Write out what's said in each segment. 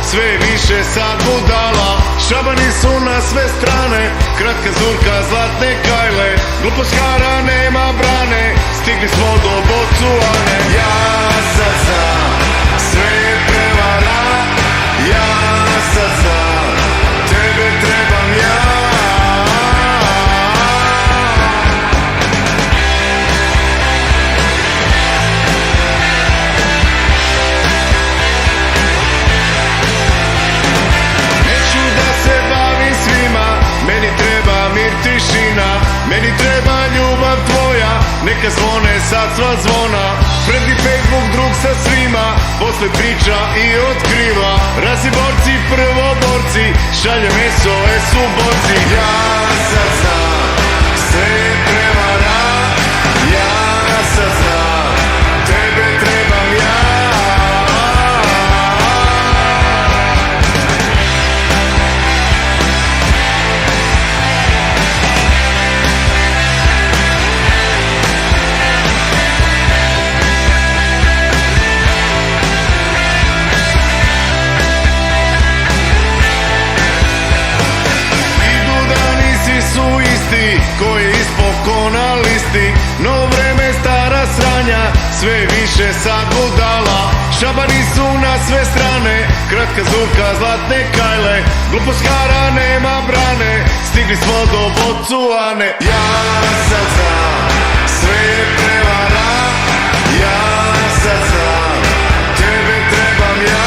sve više sad budala. Šabani su na sve strane, kratka zurka, zlatne kajle. Gluposkara nema brane, stigli smo do Bocuane. Ja sad znam, sve je prevara. Ja sad znam, tebe trebam ja. Meni treba mir, tišina, meni treba ljubav tvoja. Neka zvone sad sva zvona, friendly Facebook drug sa svima. Posle priča i otkriva, razni borci, prvoborci, šaljem SOS u borci. Ja sad znam, sve je prevara. Ja sad znam, tebe trebam ja. Ko je ispod ko na listi, novo vreme, stara sranja, sve više sad budala. Šabani su na sve strane, kratka zurka, zlatne kajle. Gluposkara nema brane, stigli smo do Bocuane. Ja sad znam, sve je prevara. Ja sad znam, tebe trebam ja.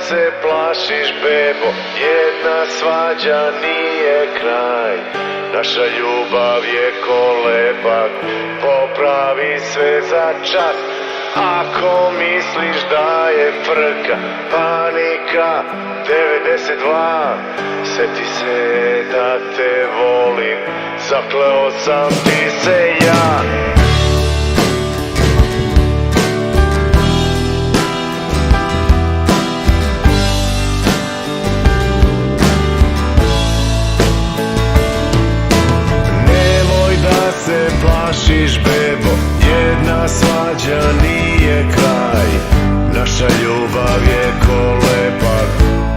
Se plašiš, bebo, jedna svađa nije kraj. Naša ljubav je kolebak, popravi sve za čas. Ako misliš da je frka, panika, 92, seti se da te volim, zakleo sam ti se ja. Se plašiš, bebo, jedna svađa nije kraj. Naša ljubav je kolepak,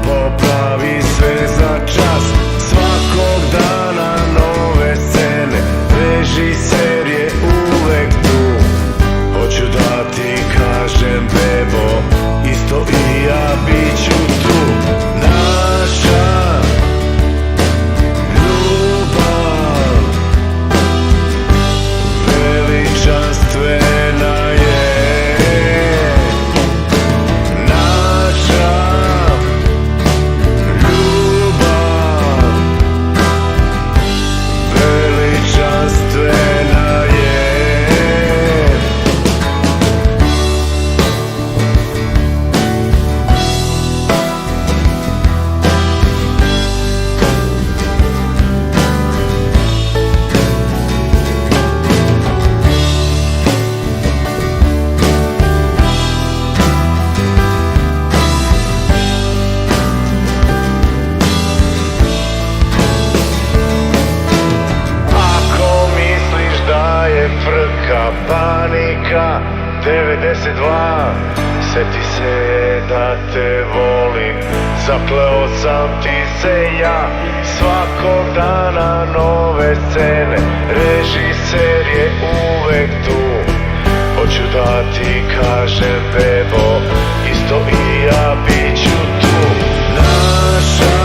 popravi sve za čas. Svakog dana nove scene, režiser je uvek tu. Hoću da ti kažem, bebo, isto i ja bit ću tu. Naša veličanstvena je, naša ljubav, veličanstvena je. Panika, 92, seti se da te volim, zakleo sam ti se ja. Svakog dana nove scene, režiser je uvek tu. Hoću da ti kažem, bebo, isto i ja bit ću tu. Naša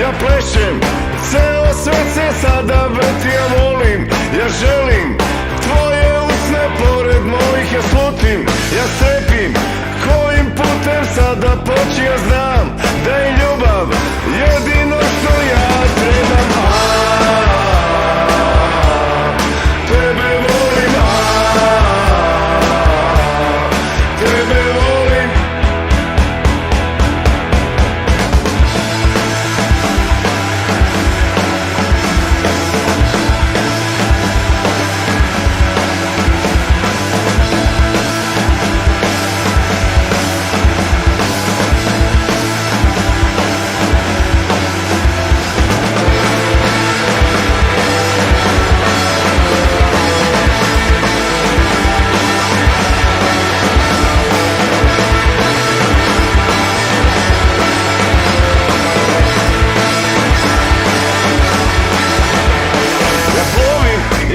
ja plešem, ceo svet se sada vrti, ja volim, ja želim tvoje usne pored mojih, ja slutim, ja strepim, kojim putem sada poći, ja znam da je ljubav jedino što ja trebam. Tebe volim, tebe volim.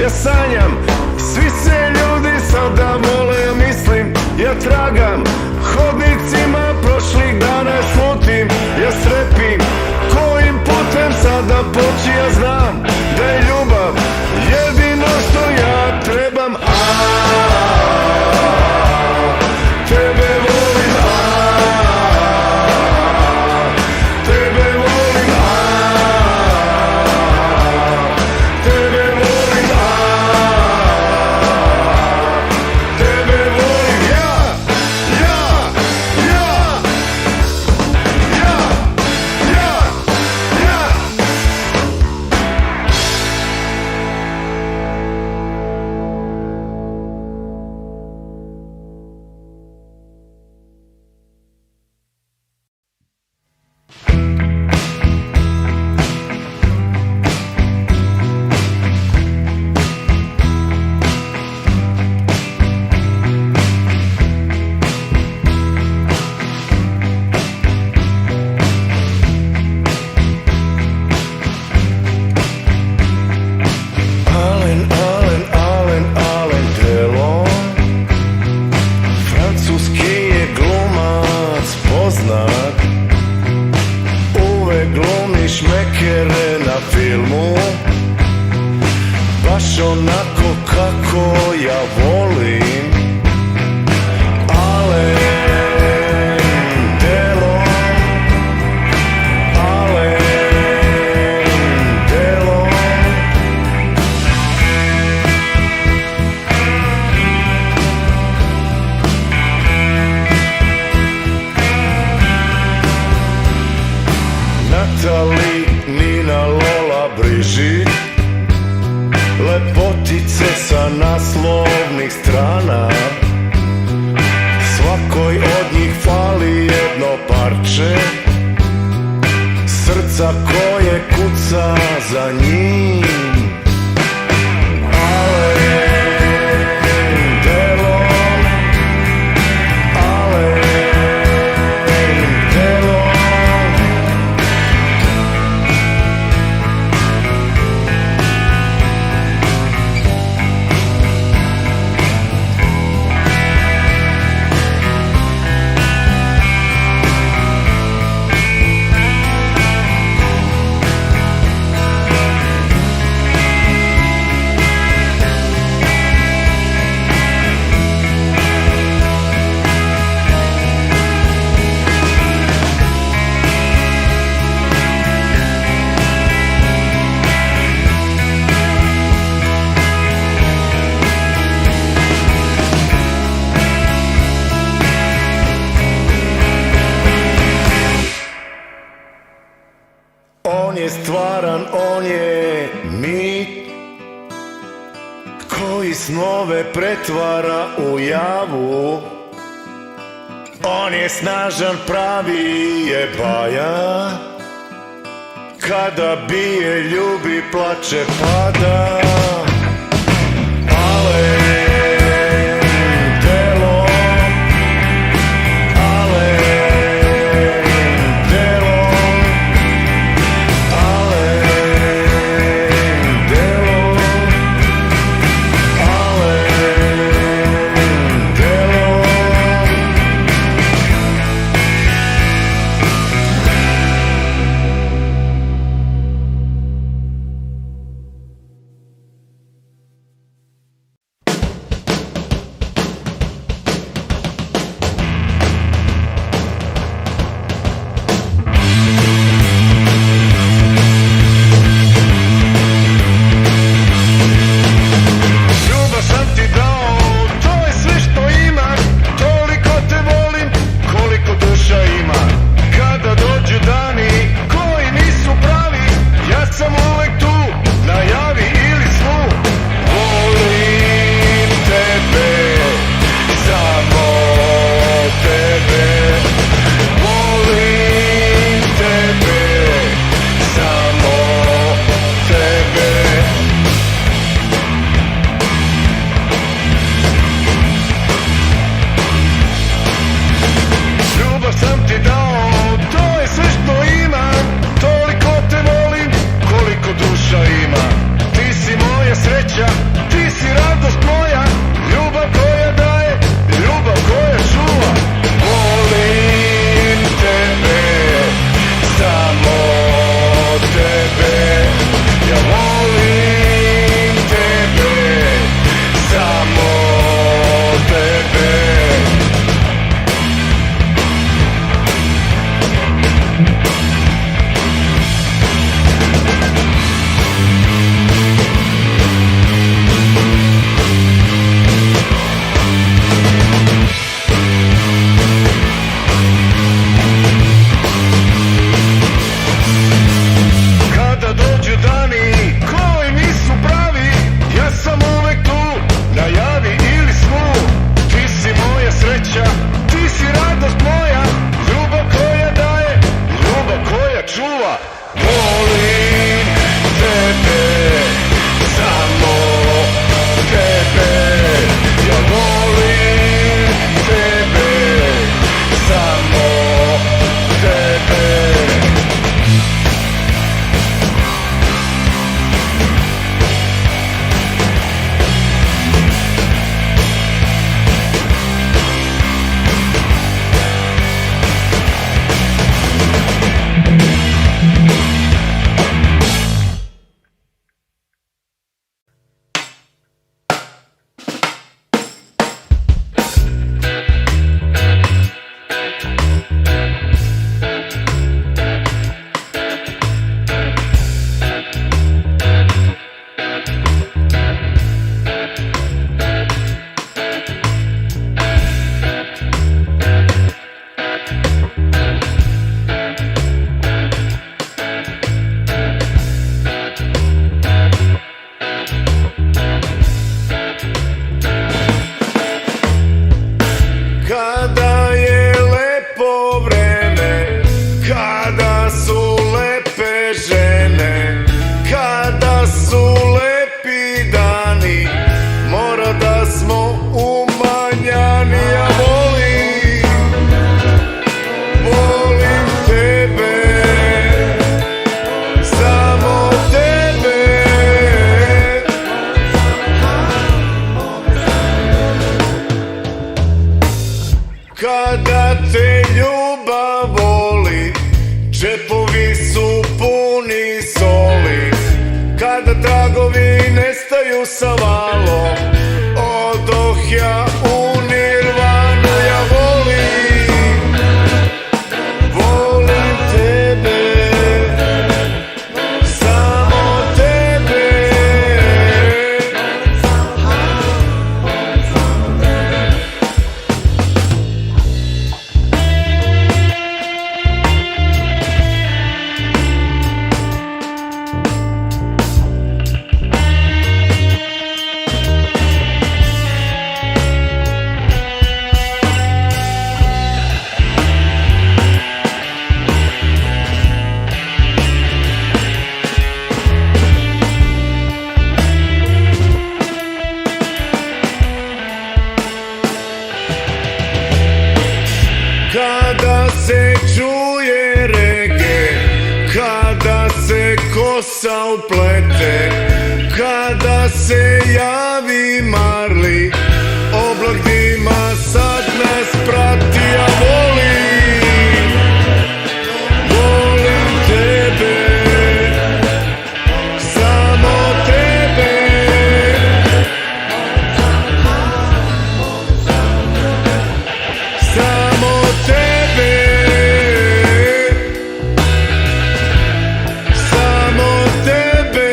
Ja sanjam, svi se ljudi sada vole, ja mislim, ja tragam hodnicima prošlih dana, ja slutim, ja strepim, kojim putem sada poći, ja znam da je ljubav jedino što ja trebam. Tebe volim, tebe volim, tebe volim. Uvek glumiš mekere na filmu, baš onako kako ja volim. Alen Delon, Alen Delon. Natali, Nina, Lola, Briži, lepotice sa naslovnih strana. Svakoj od njih fali jedno parče srca koje kuca za njim. On je stvaran, on je mit koji snove pretvara u javu. On je snažan, pravi je baja, kada bije, ljubi, plače, pada. volim tebe, samo tebe. Ja volim tebe, samo tebe. Kada je lepo vreme, kada su lepe žene, kada su lepi dani, mora da smo umanjani. Ja volim tebe, samo tebe. Kada te ljubav voli, džepovi su puni soli. Kada tragovi nestaju sa valom, odoh ja u nirvanu. Ja volim tebe, samo tebe. Kada se čuje rege, kada se kosa uplete, kada se javi Marli, oblak dima sad nas prati. Ja volim tebe, samo tebe. Samo tebe, samo tebe.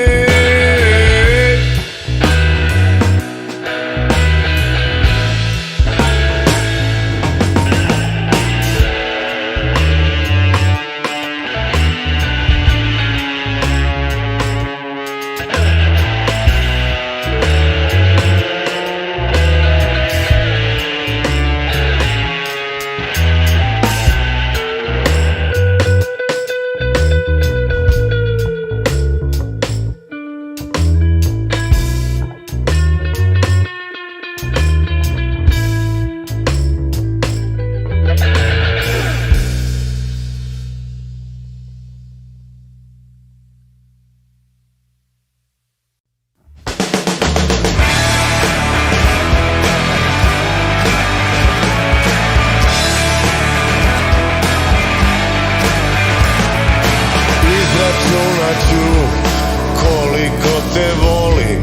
Koliko te volim,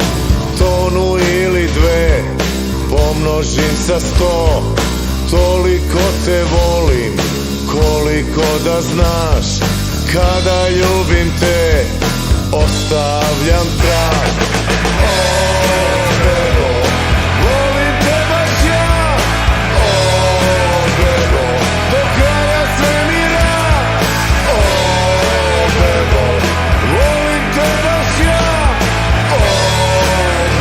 tonu ili dve, pomnožim sa 100. Toliko te volim, koliko da znaš, kada ljubim te, ostavljam trag. Bebo, volim te baš ja, bebo, do kraja svemira. Bebo, volim te baš ja,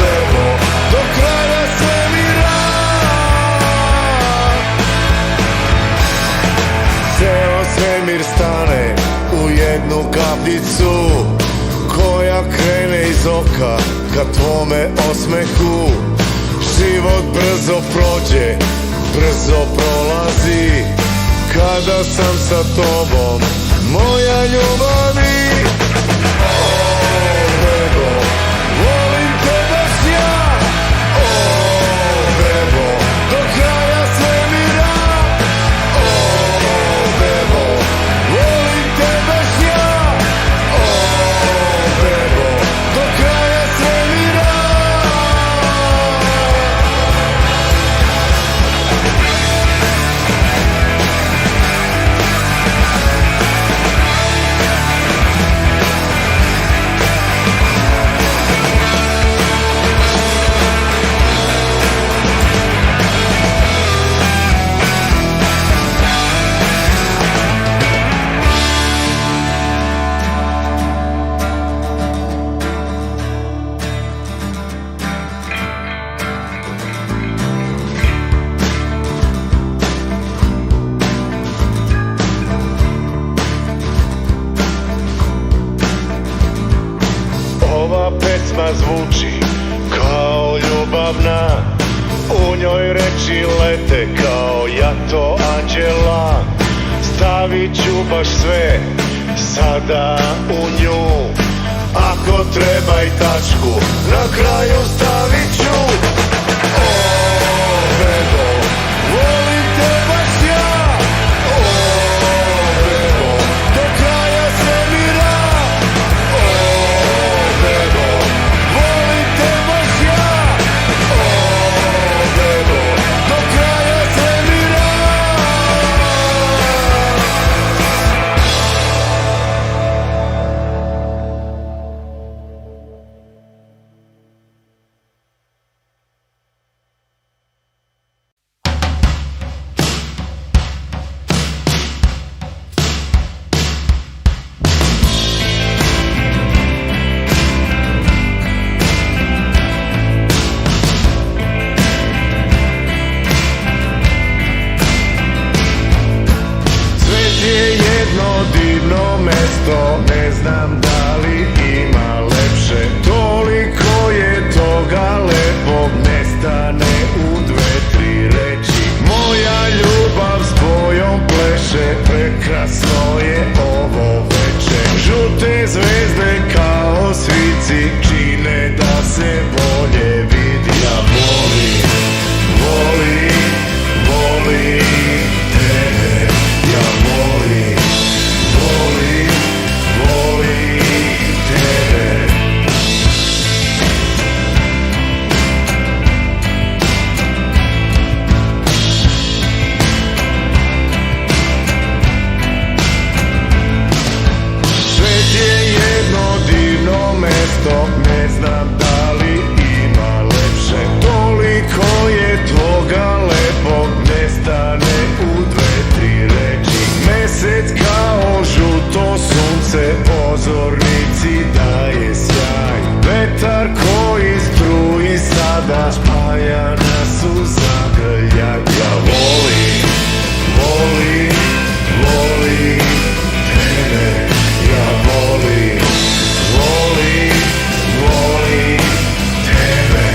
bebo, do kraja svemira. Ceo svemir stane u jednu kapu vodicu koja krene iz oka ka tvome osmehu. Život brzo prođe, brzo prolazi kada sam sa tobom, moja ljubavi. O, bebo, volim te baš ja. O, bebo, do kraja svemira. O, bebo, volim te baš ja. O, bebo, do kraja svemira. Ova pesma zvuči kao ljubavna, u njoj reči lete kao jato anđela. Stavit ću baš sve sada u nju, ako treba i tačku na kraju stavit ću. O, bebo, volim te baš ja. O, bebo, do kraja svemira. O, bebo, volim te baš ja. O, bebo, do kraja svemira. Divno mesto, ne znam da li ima lepše. Toliko je toga lepog, nestane u dve, tri reči. Moja ljubav s tvojom pleše, prekrasno je ovo veče. Žute zvezde kao svici čine da se bolje vidi. Ja volim, volim, volim tebe. Ja volim, volim, volim tebe. Svet je jedno divno mesto, ne znam da li ima lepše. Toliko je toga lepog, nestane u dve, tri reči. Mesec kao žuto sunce, pozornici daje sjaj. Vetar koji struji sada, spaja nas u zagrljaj. Ja volim, volim, volim tebe. Ja volim, volim, volim tebe.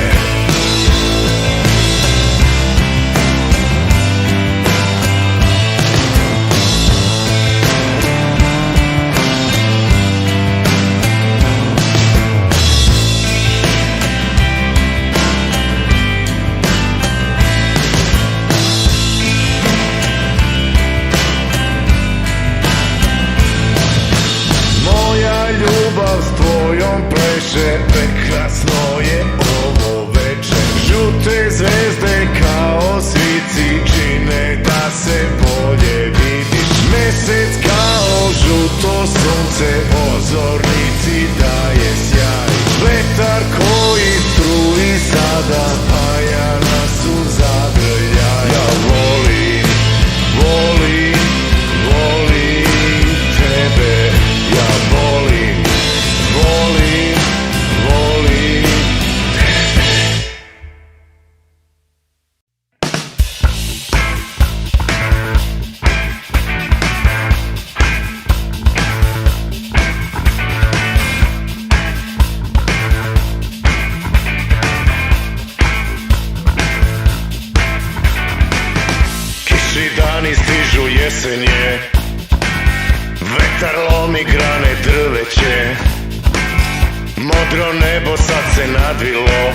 Ljubav s tvojom pleše, prekrasno je ovo veče. Žute zvezde kao svici čine da se bolje vidiš. Mesec kao žuto sunce, pozornici daje sjaj. Vetar koji struji sada, spaja nas u zagrljaj. Ja volim, volim, volim tebe. Ja volim, volim, volim tebe. strane drveće, modro nebo sad se nadvilo,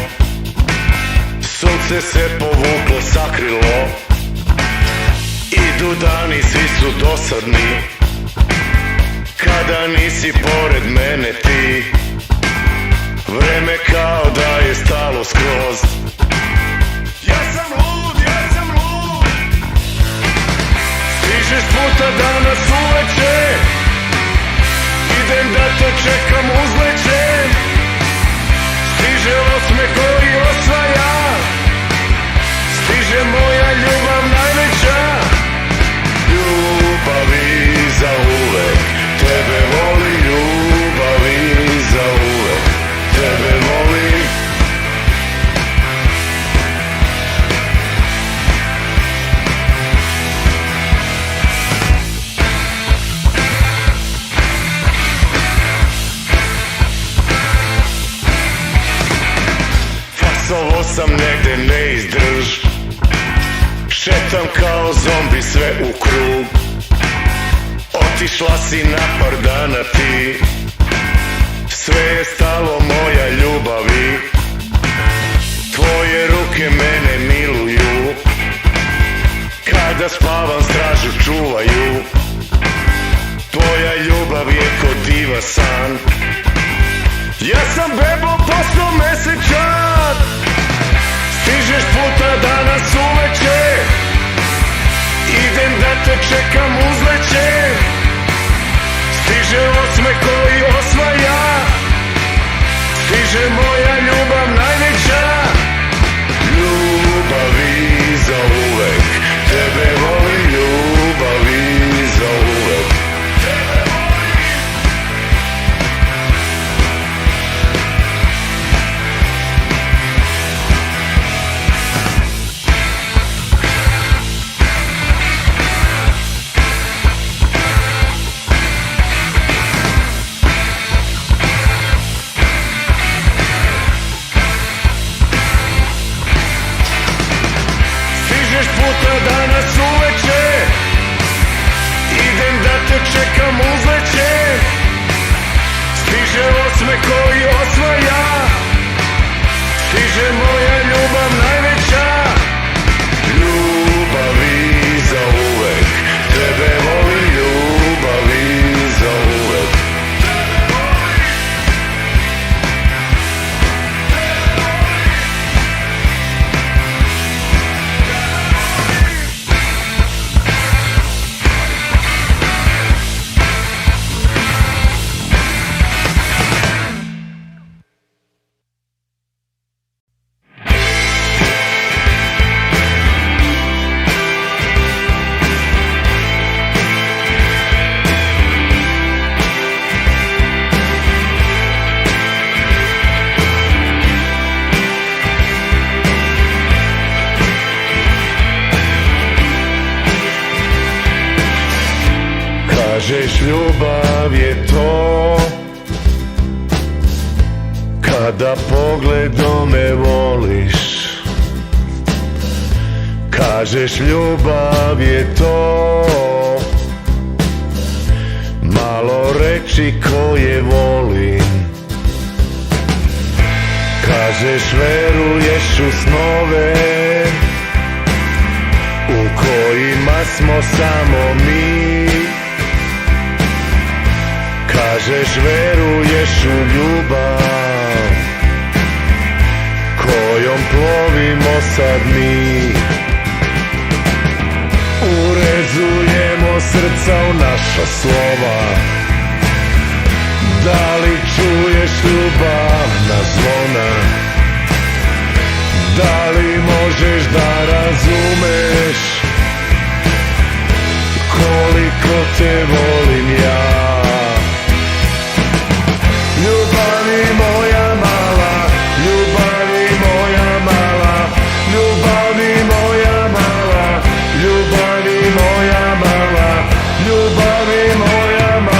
sunce se povuklo, sakrilo. Idu dani, svi su dosadni, kada nisi pored mene ti. Vreme kao da je stalo skroz. Ja sam lud, ja sam lud. Stižeš puta danas uveče, idem da te čekam uzleće. Stiže osme koji osvaja, stiže moja ljubav najveća. Ljubavi za uvek, tebe voli, ljubavi za uvek, tebe voli. Fasovo sam negde ne izdrž, šetam kao zombi sve u krug. Otišla si na par dana ti, sve je stalo moja ljubavi. Tvoje ruke mene miluju, kada spavam stražu čuvaju. Tvoja ljubav je ko diva san, ja sam bebo postao mesečan. Stižeš puta danas uveče, idem da te čekam uzleće. Stiže osme koji osvaja, stiže moja ljubav najveća. Ljubavi za uvek, tebe volim, ljubavi za uvek, tebe volim. Puta danas uveče, idem da te čekam uzleće. Stiže osme koji osvaja, stiže moja ljubav najveća. Ljubavi za uvek, tebe volim, ljubavi za uvek, tebe volim. Kažeš ljubav je to, kada pogledom me voliš. Kažeš ljubav je to, malo reči koje volim. Kažeš veruješ u snove, u kojima smo samo mi. Kažeš veruješ u ljubav, kojom plovimo sad mi. Urezujemo srca u naša slova, da li čuješ ljubavna zvona? Da li možeš da razumeš koliko te volim ja? Ljubavi moja mala, ljubavi moja mala, ljubavi moja mala, ljubavi moja mala, ljubavi moja mala.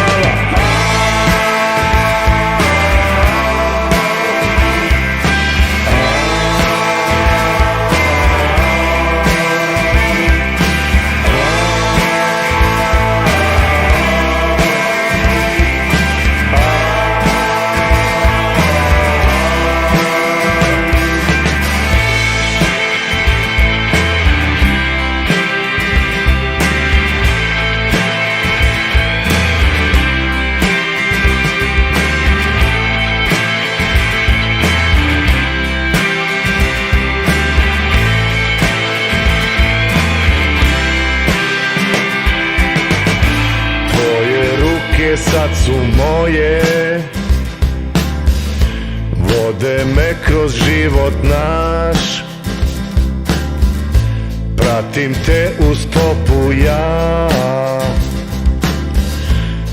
kad su moje, vode me kroz život naš. Pratim te u stopu ja,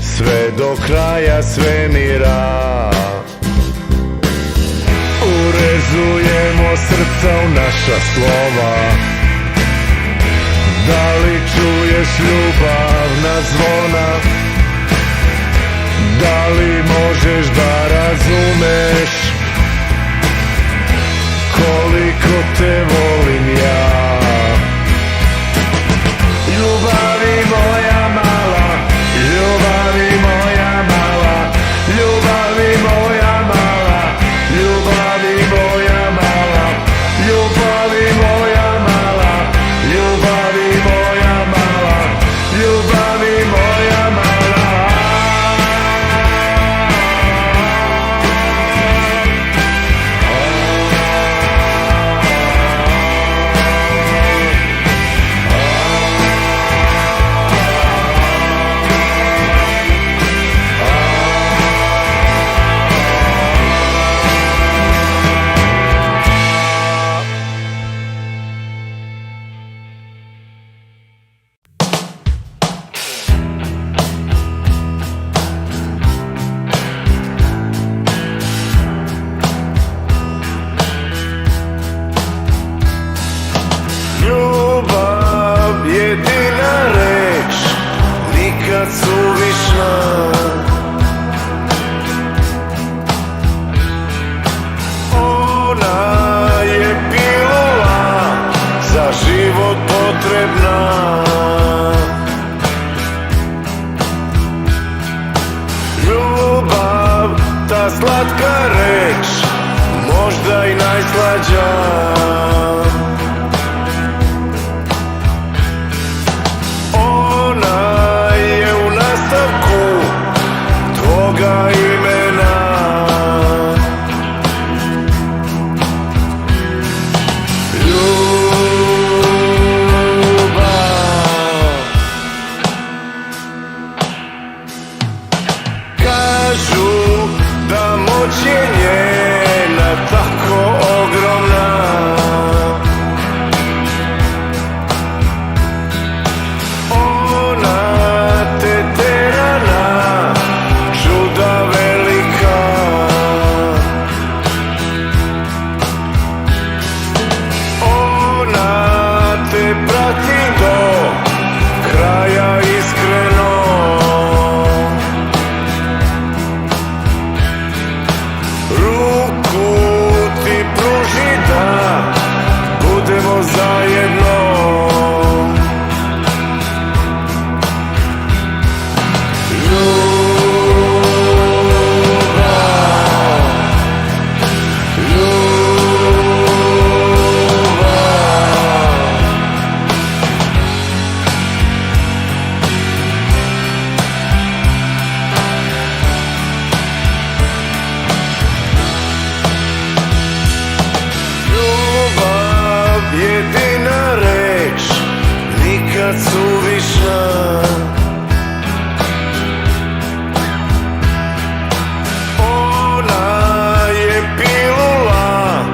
sve do kraja svemira. Urezujemo srca u naša slova. Da li čuješ ljubavna zvona? Da li možeš da razumeš koliko te volim ja? Ljubavi moja mala, ljubavi moja mala, ljubavi moja mala, ljubavi moja mala, ljubavi moja mala, ljubavi moja mala, ljubavi moja mala. Ljubav, jedina reč, nikad suvišna. Ona je pilula, za život potrebna. Ljubav, ta slatka reč, možda i najslađa. Tvoga imena. Ljubav. Kažu da moć je njena tako ogromna. Ona te tera na čuda velika. Ona te prati do kraja iskreno. Ruku ti pruži da budemo zajedno. Jedina reč, nikad suvišna. Ona je pilula,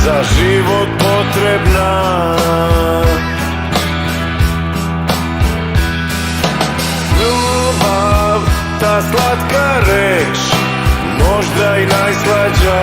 za život potrebna. Ljubav, ta slatka reč, možda i najslađa.